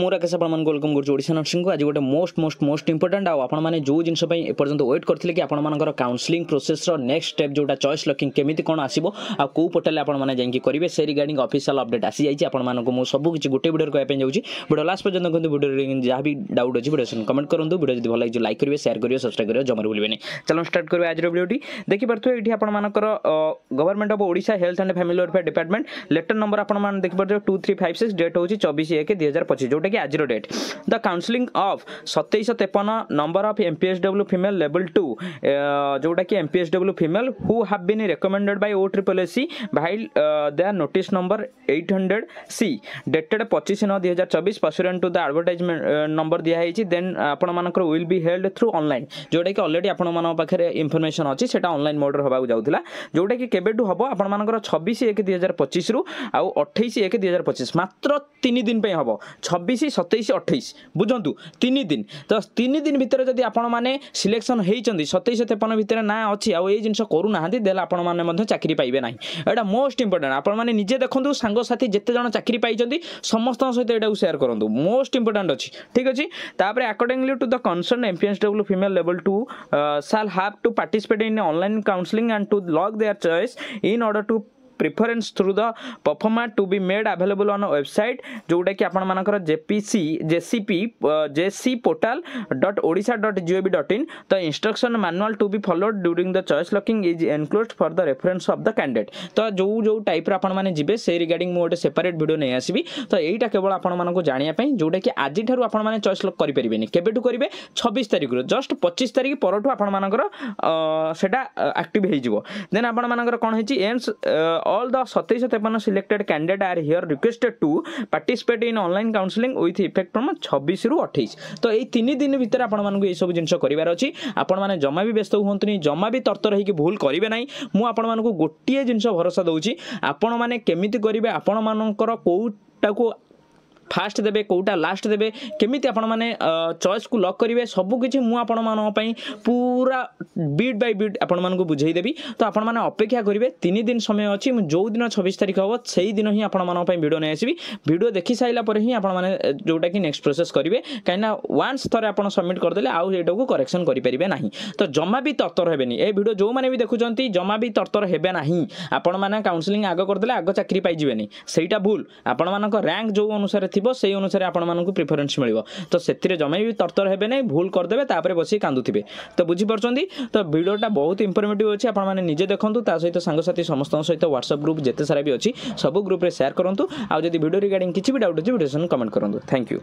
ମୁଁ ରାକେଶ ଆପଣମାନଙ୍କୁ ୱେଲକମ୍ କରୁଛି ଓଡ଼ିଶା ନର୍ସିଂକୁ। ଆଜି ଗୋଟେ ମୋଷ୍ଟ ଇମ୍पोର୍ଟାଣ୍ଟ ଆଉ ଆପଣମାନେ ଯେଉଁ ଜିନିଷ ପାଇଁ ଏପର୍ଯ୍ୟନ୍ତ ୱେଟ୍ କରିଥିଲେ କି ଆପଣମାନଙ୍କର କାଉନସିଲିଂ ପ୍ରୋସେସ୍ର ନେକ୍ସଟ ଷ୍ଟେପ୍ ଯେଉଁଟା ଚଏସ୍ ଲକିଂ କେମିତି କ'ଣ ଆସିବ ଆଉ କେଉଁ ପୋର୍ଟାଲରେ ଆପଣମାନେ ଯାଇକି କରିବେ ସେ ରିଗାର୍ଡ଼ିଂ ଅଫିସିଆଲ ଅପଡେଟ୍ ଆସିଯାଇଛି। ଆପଣମାନଙ୍କୁ ମୁଁ ସବୁ କିଛି ଗୋଟେ ଭିଡ଼ିଓରେ କହିବା ପାଇଁ ଯାଉଛି। ଭିଡ଼ିଓ ଲାଷ୍ଟ ପର୍ଯ୍ୟନ୍ତ ଦେଖନ୍ତୁ। ଭିଡ଼ିଓରେ ଯାହା ବି ଡାଉଟ୍ ଅଛି ଭିଡ଼ିଓ କମେଣ୍ଟ କରନ୍ତୁ। ଭିଡ଼ିଓ ଯଦି ଭଲ ଲାଗିଛି ଲାଇକ୍ କରିବେ, ସେୟାର କରିବେ, ସବସ୍କ୍ରାଇବ୍ କରିବେ ଜମାରୁ ଭୁଲିବେନି। ଚାଲନ୍ତୁ ଷ୍ଟାର୍ଟ କରିବା ଆଜିର ଭିଡ଼ିଓଟି। ଦେଖିପାରୁଥିବେ ଏଠି ଆପଣମାନଙ୍କର government of Odisha health and family welfare department letter number ଆପଣମାନେ ଦେଖିପାରୁଥିବେ 2356 ଡେଟ୍ ହେଉଛି 24/1/2025 ଯେଉଁଟାକି ଆଜିର date. The counselling of 2753 number of MPSW female level 2 जोटा कि MPSW female who have been recommended by OSSC while their notice number 800C dated 25/9/2024 pursuant to the advertisement number दिया है। Then आपण मानकर will be held through online जोटा कि already आपण मान पाखे इनफॉरमेशन अच्छी सेटा ऑनलाइन मोड रे होबा जाउथिला जोटा कि केबेटू हबो आपण मानकर 26/1/2025 रु आ 28/1/2025 मात्र 3 दिन पे हबो 26 27 28 बुझंतु 3 दिन। तो 3 दिन भितर जदि आपण माने सिलेक्शन हेइचंदी 2753 भितर ना अछि आ ए जिंस करू नाहंती देला आपण माने मध्ये चाकरी पाइबे नाही। एटा मोस्ट इंपोर्टेंट आपण माने निजे देखंतु सांग साथी जत्ते जण चाकरी पाइचंदी समस्त सहित एटा शेयर करंतु मोस्ट इंपोर्टेंट अछि। ठीक अछि। तापरे accordingly to the concern MPSW female level 2 shall have to participate in online counselling and to log their choice in order to preference through the proforma to be made available on website जोटा कि आपण मानकर जेसी portal.odisha.gov.in the instruction manual to be followed during the choice locking is enclosed for the reference of the candidate. तो जो type रे आपण माने जिबे से रिगार्डिंग मो गोटे सेपरेट वीडियो नै आसीबी। तो एटा केवल आपण मानको जानिया पई जोटा कि आजि थारु आपण माने चॉइस लॉक करि परिबेनी केबेटू करिवे 26 तारिख रो जस्ट 25 तारिख परठू आपण मानकर सेटा एक्टिव हे जिवो। देन आपण मानकर कोन हेची AIIMS all the 2753 selected candidate are here requested to participate in online counseling with effect from 26 रु 28। तो एई 3 दिन भीतर आपण मानकु ए सब जिंस करिवार अछि। आपण माने जमा भी व्यस्त होंतनी जमा भी तरतर हेकि भूल करिवे नाही। मु आपण मानकु गोटिए जिंस भरोसा दउची आपण माने केमिति करिवे आपण मानकर कोउटा को फास्ट देबे कोटा लास्ट देबे केमिति आपण माने चॉइस को लॉक करिवे सब किछि मु आपण मानो पई पूरा बीट बाय बीट आपण मानको बुझाई देबी। तो आपण माने अपेक्षा करिवे 3 दिन समय अछि जो दिन 26 तारिख हो सेही दिन ही आपण मानो पई वीडियो नै आसीबी। वीडियो देखि साइला पर ही आपण माने जोटा कि नेक्स्ट प्रोसेस करिवे काइना वन्स थरे आपण सबमिट कर देले आउ एटा को करेक्शन करि परिबे नाही। तो जमा भी तरतर हेबेनी ए वीडियो जो माने भी देखुचंती जमा भी तरतर हेबे नाही। आपण माने काउंसलिंग आगो कर देले आगो चाकरी पाइ जिवेनी सेटा भूल। आपण मानको रैंक जो अनुसार से अनुसार आपण मानकु प्रिफरेंस मिलिबो। तो सेतिरे जमे भी तरतर हेबे नै भूल कर देबे तापरे बसी कांदुथिबे। तो बुझी परचंदी। तो वीडियोटा बहुत इंफॉर्मेटिव अछि आपण माने निजे देखंतु ता सहित संग साथी समस्त सहित व्हाट्सएप ग्रुप जेते सारा भी अछि सब ग्रुप रे शेयर करंतु। आ जदि वीडियो रिगार्डिंग किछि भी डाउट अछि वीडियो कमेंट करंतु। Thank you.